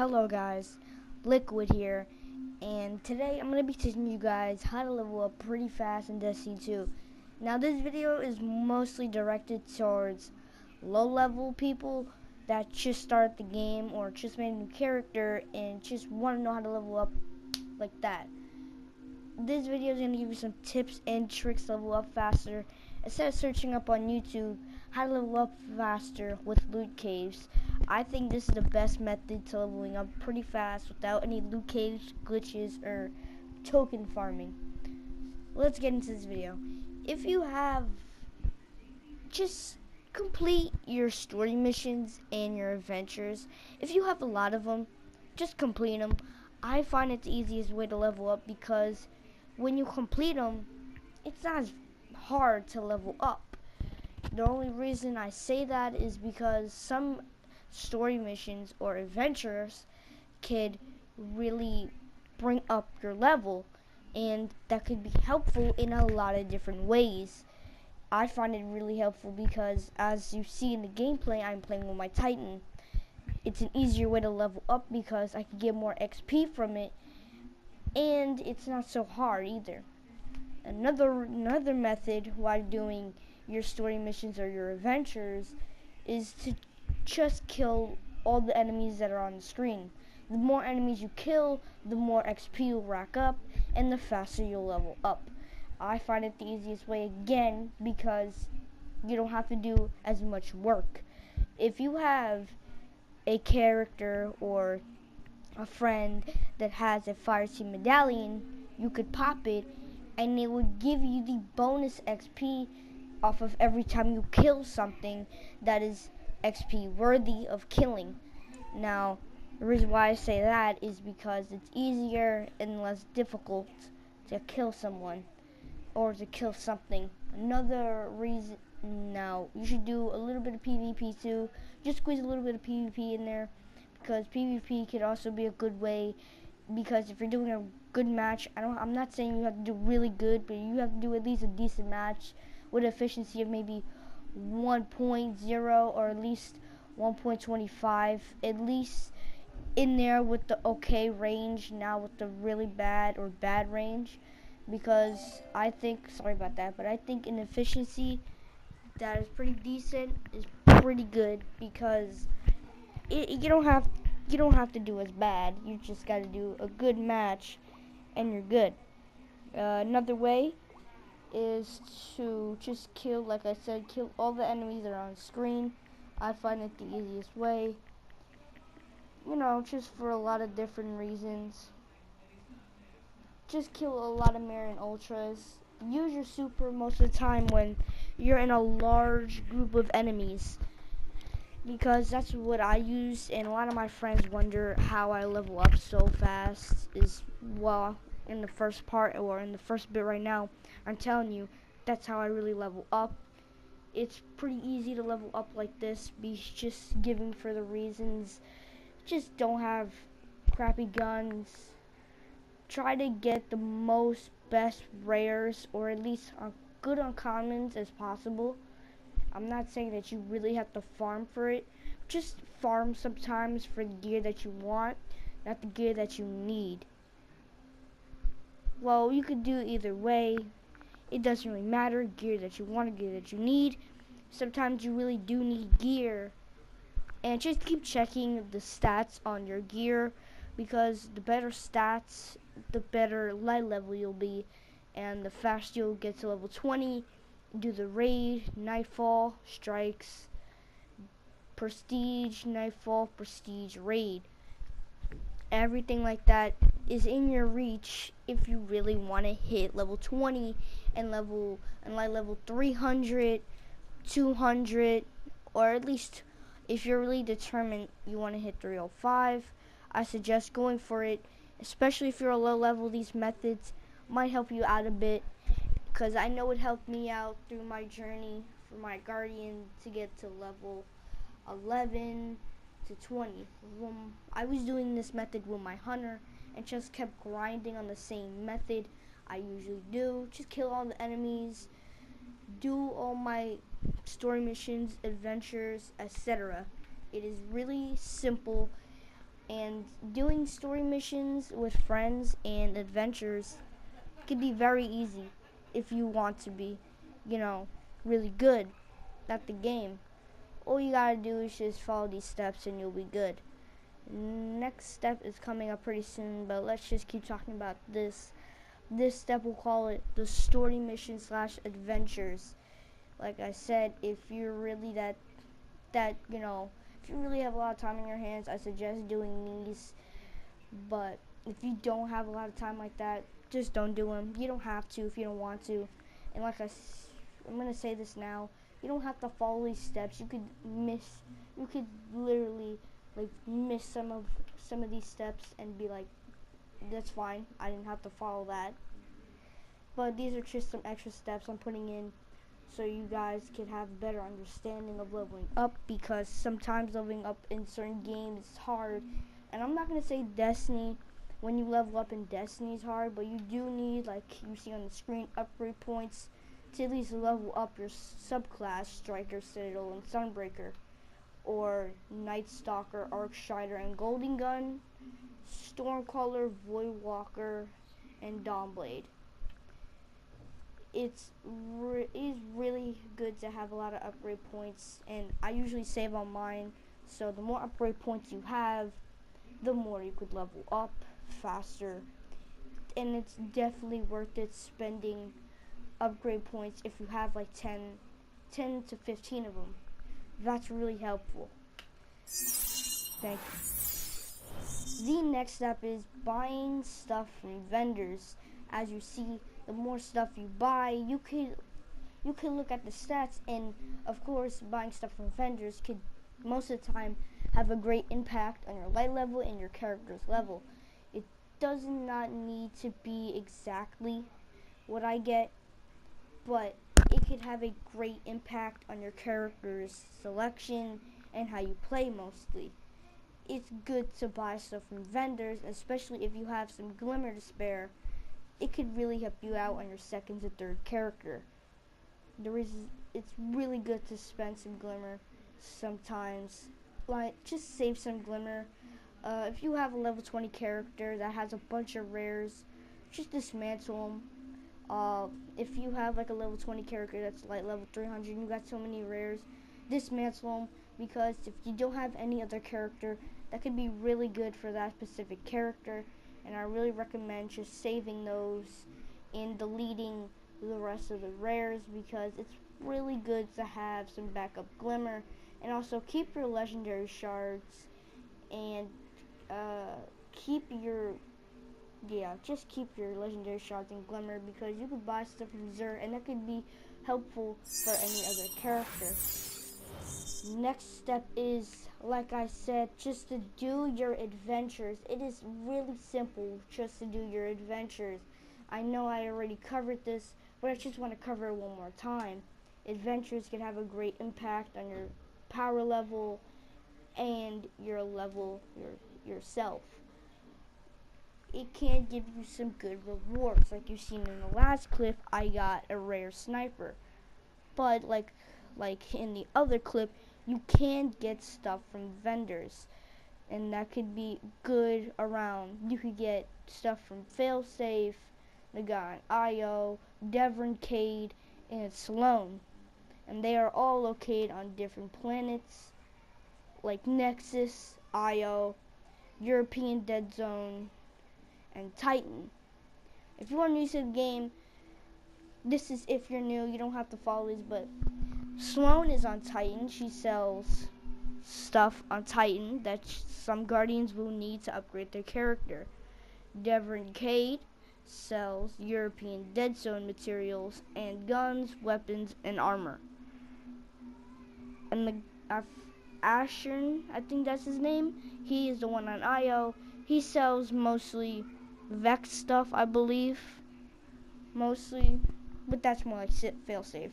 Hello guys, Liquid here, and today I'm going to be teaching you guys how to level up pretty fast in Destiny 2. Now this video is mostly directed towards low level people that just start the game or just made a new character and just want to know how to level up like that. This video is going to give you some tips and tricks to level up faster instead of searching up on YouTube how to level up faster with loot caves. I think this is the best method to leveling up pretty fast without any loot caves, glitches, or token farming. Let's get into this video. If you have, just complete your story missions and your adventures. If you have a lot of them, just complete them. I find it the easiest way to level up because when you complete them, it's not as hard to level up. The only reason I say that is because some story missions or adventures could really bring up your level, and that could be helpful in a lot of different ways. I find it really helpful because, as you see in the gameplay, I'm playing with my Titan. It's an easier way to level up because I can get more XP from it, and it's not so hard either. Another method while doing your story missions or your adventures is to just kill all the enemies that are on the screen. The more enemies you kill, the more XP you'll rack up, and the faster you'll level up. I find it the easiest way again because you don't have to do as much work. If you have a character or a friend that has a Fire Team medallion, you could pop it and it would give you the bonus XP off of every time you kill something that is XP worthy of killing. Now, the reason why I say that is because it's easier and less difficult to kill someone or to kill something. Another reason, now you should do a little bit of PvP too. Just squeeze a little bit of PvP in there because PvP can also be a good way. Because if you're doing a good match, I'm not saying you have to do really good, but you have to do at least a decent match with efficiency of maybe 1.0 or at least 1.25, at least in there with the okay range, now with the really bad or bad range. Because I think, sorry about that, but I think in efficiency that is pretty decent, is pretty good because you don't have to do as bad. You just got to do a good match and you're good. Another way is to just kill, like I said, kill all the enemies that are on screen. I find it the easiest way, just for a lot of different reasons. Just kill a lot of Marion Ultras. Use your super most of the time when you're in a large group of enemies, because that's what I use, and a lot of my friends wonder how I level up so fast. Well, in the first part or in the first bit right now, I'm telling you that's how I really level up. It's pretty easy to level up like this. Be just giving for the reasons. Just don't have crappy guns. Try to get the most best rares or at least good uncommons as possible. I'm not saying that you really have to farm for it. Just farm sometimes for the gear that you want, not the gear that you need. Well, you could do either way. It doesn't really matter. Gear that you want, gear that you need. Sometimes you really do need gear. And just keep checking the stats on your gear, because the better stats, the better light level you'll be, and the faster you'll get to level 20. Do the raid, nightfall, strikes, prestige, nightfall, prestige, raid. Everything like that is in your reach if you really want to hit level 20 and light level 300, 200, or at least if you're really determined you want to hit 305. I suggest going for it, especially if you're a low level. These methods might help you out a bit, because I know it helped me out through my journey for my Guardian to get to level 11 to 20. I was doing this method with my Hunter and just kept grinding on the same method I usually do. Just kill all the enemies, do all my story missions, adventures, etc. It is really simple And doing story missions with friends and adventures can be very easy if you want to be, really good at the game. All you gotta do is just follow these steps and you'll be good. Next step is coming up pretty soon, but let's just keep talking about this. This step, we'll call it the story mission / adventures. Like I said, if you're really if you really have a lot of time in your hands, I suggest doing these. But if you don't have a lot of time like that, just don't do them. You don't have to if you don't want to. And I'm gonna say this now, you don't have to follow these steps. You could literally miss some of these steps and be like, that's fine, I didn't have to follow that. But these are just some extra steps I'm putting in so you guys can have a better understanding of leveling up, because sometimes leveling up in certain games is hard. And I'm not going to say Destiny, when you level up in Destiny is hard, but you do need, like you see on the screen, upgrade points to at least level up your subclass, Striker, Citadel, and Sunbreaker, or Night Stalker, Arc Strider, and Golden Gun, Stormcaller, Voidwalker, and Dawnblade. It is really good to have a lot of upgrade points, and I usually save on mine, so the more upgrade points you have, the more you could level up faster. And it's definitely worth it spending upgrade points if you have like 10 to 15 of them. That's really helpful. Thank you. The next step is buying stuff from vendors. As you see, the more stuff you buy, you can look at the stats, and of course buying stuff from vendors could most of the time have a great impact on your light level and your character's level. It does not need to be exactly what I get, but it could have a great impact on your character's selection and how you play mostly. It's good to buy stuff from vendors, especially if you have some glimmer to spare. It could really help you out on your second to third character. It's really good to spend some glimmer sometimes. Like, just save some glimmer. If you have a level 20 character that has a bunch of rares, just dismantle them. If you have like a level 20 character that's like level 300 and you got so many rares, dismantle them, because if you don't have any other character, that could be really good for that specific character. And I really recommend just saving those and deleting the rest of the rares, because it's really good to have some backup glimmer. And also keep your legendary shards, and just keep your legendary shards and glimmer, because you could buy stuff from Xur and that could be helpful for any other character. Next step is, like I said, just to do your adventures. It is really simple just to do your adventures. I know I already covered this, but I just want to cover it one more time. Adventures can have a great impact on your power level and your level yourself. It can give you some good rewards. Like you've seen in the last clip, I got a rare sniper. But like in the other clip, you can get stuff from vendors, and that could be good around. You could get stuff from Failsafe, the guy on IO, Devon Cade, and Sloan. And they are all located on different planets, like Nexus, IO, European Dead Zone, and Titan. If you are new to the game, this is if you're new, you don't have to follow these, but Sloan is on Titan. She sells stuff on Titan that some Guardians will need to upgrade their character. Devon Cade sells European Dead Zone materials and guns, weapons, and armor. And the Ashen, I think that's his name, he is the one on IO. He sells mostly Vex stuff, I believe. Mostly, but that's more like failsafe.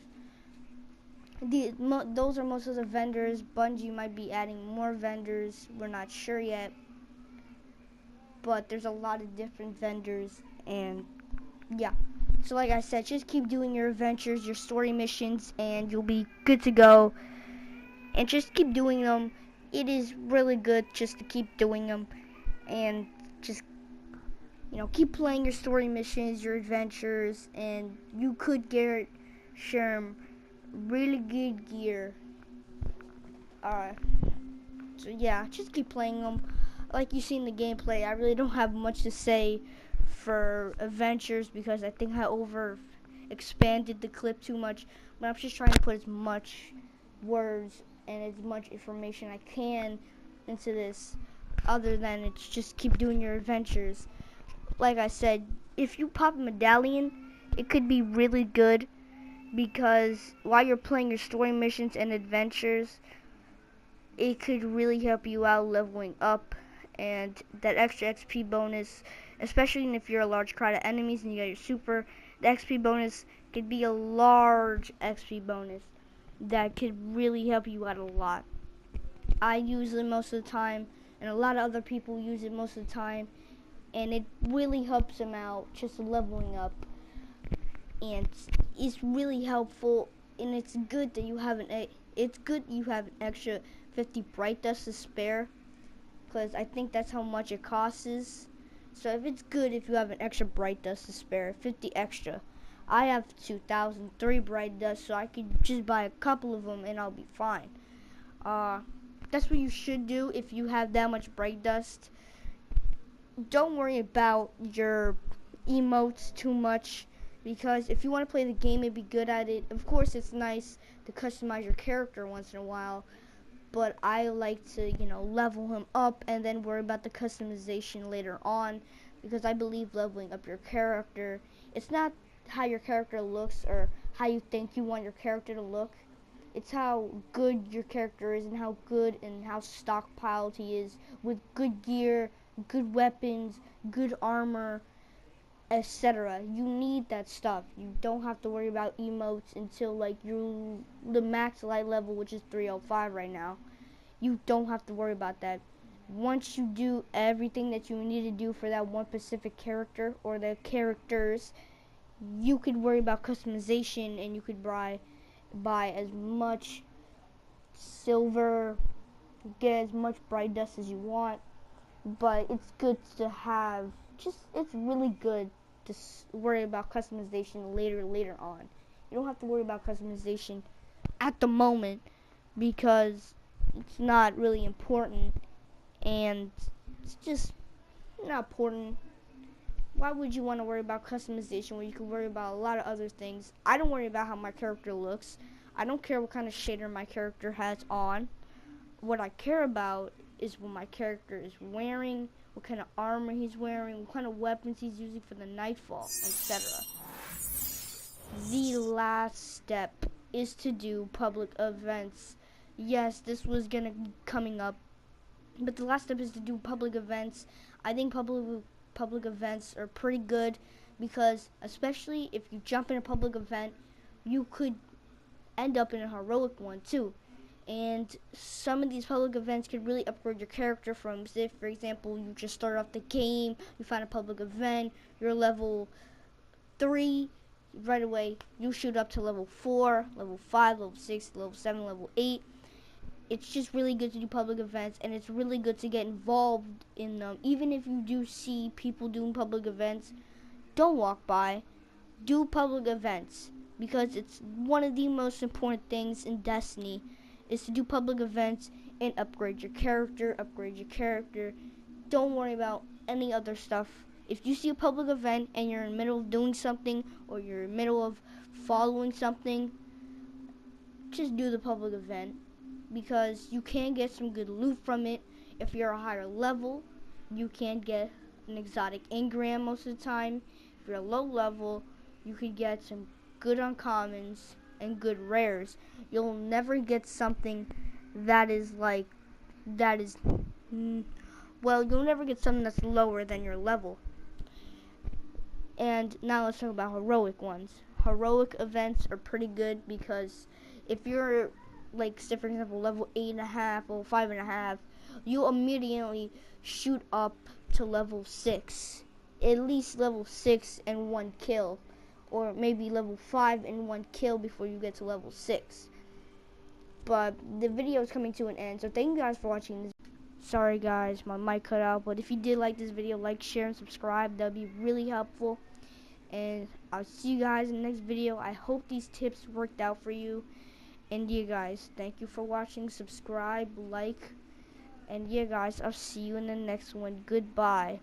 Those are most of the vendors. Bungie might be adding more vendors. We're not sure yet. But there's a lot of different vendors, and yeah. So like I said, just keep doing your adventures, your story missions, and you'll be good to go. And just keep doing them. It is really good just to keep doing them. and just keep playing your story missions, your adventures, and you could get some really good gear. So yeah, just keep playing them. Like you see in the gameplay, I really don't have much to say for adventures because I think I expanded the clip too much. But I'm just trying to put as much words and as much information I can into this, other than it's just keep doing your adventures. Like I said, if you pop a medallion, it could be really good because while you're playing your story missions and adventures, it could really help you out leveling up, and that extra XP bonus, especially if you're a large crowd of enemies and you got your super, the XP bonus could be a large XP bonus that could really help you out a lot. I use it most of the time, and a lot of other people use it most of the time, and it really helps them out just leveling up, and it's really helpful, and it's good that you have an extra 50 bright dust to spare, because I think that's how much it costs. So if it's good if you have an extra bright dust to spare, 50 extra. I have 2003 bright dust, so I could just buy a couple of them and I'll be fine. That's what you should do if you have that much bright dust. Don't worry about your emotes too much, because if you want to play the game and be good at it, of course it's nice to customize your character once in a while, but I like to, level him up and then worry about the customization later on, because I believe leveling up your character, it's not how your character looks or how you think you want your character to look. It's how good your character is and how good and how stockpiled he is with good gear, good weapons, good armor, etc. You need that stuff. You don't have to worry about emotes until the max light level, which is 305 right now. You don't have to worry about that. Once you do everything that you need to do for that one specific character or the characters, you could worry about customization, and you could buy as much silver, get as much bright dust as you want. But it's good to have, it's really good to worry about customization later on. You don't have to worry about customization at the moment because it's not really important, and it's just not important. Why would you want to worry about customization when you can worry about a lot of other things? I don't worry about how my character looks. I don't care what kind of shader my character has on. What I care about is what my character is wearing, what kind of armor he's wearing, what kind of weapons he's using for the nightfall, etc. The last step is to do public events. Yes, this was coming up, but the last step is to do public events. I think public events are pretty good because, especially if you jump in a public event, you could end up in a heroic one too. And some of these public events could really upgrade your character from, say, for example, you just start off the game, you find a public event, you're level 3, right away you shoot up to level 4, level 5, level 6, level 7, level 8. It's just really good to do public events, and it's really good to get involved in them. Even if you do see people doing public events, don't walk by. Do public events, because it's one of the most important things in Destiny, is to do public events and upgrade your character. Don't worry about any other stuff. If you see a public event and you're in the middle of doing something, or you're in the middle of following something, just do the public event, because you can get some good loot from it. If you're a higher level, you can get an exotic engram most of the time. If you're a low level, you could get some good uncommons and good rares. You'll never get something you'll never get something that's lower than your level. And now let's talk about heroic ones. Heroic events are pretty good because if you're, say for example, level 8.5 or 5.5, you immediately shoot up to level 6. At least level 6 and 1 kill. Or maybe level 5 and 1 kill before you get to level 6. But the video is coming to an end, so thank you guys for watching this. Sorry guys, my mic cut out, but if you did like this video, like, share, and subscribe. That would be really helpful. And I'll see you guys in the next video. I hope these tips worked out for you. And yeah guys, thank you for watching. Subscribe, like, and yeah guys, I'll see you in the next one. Goodbye.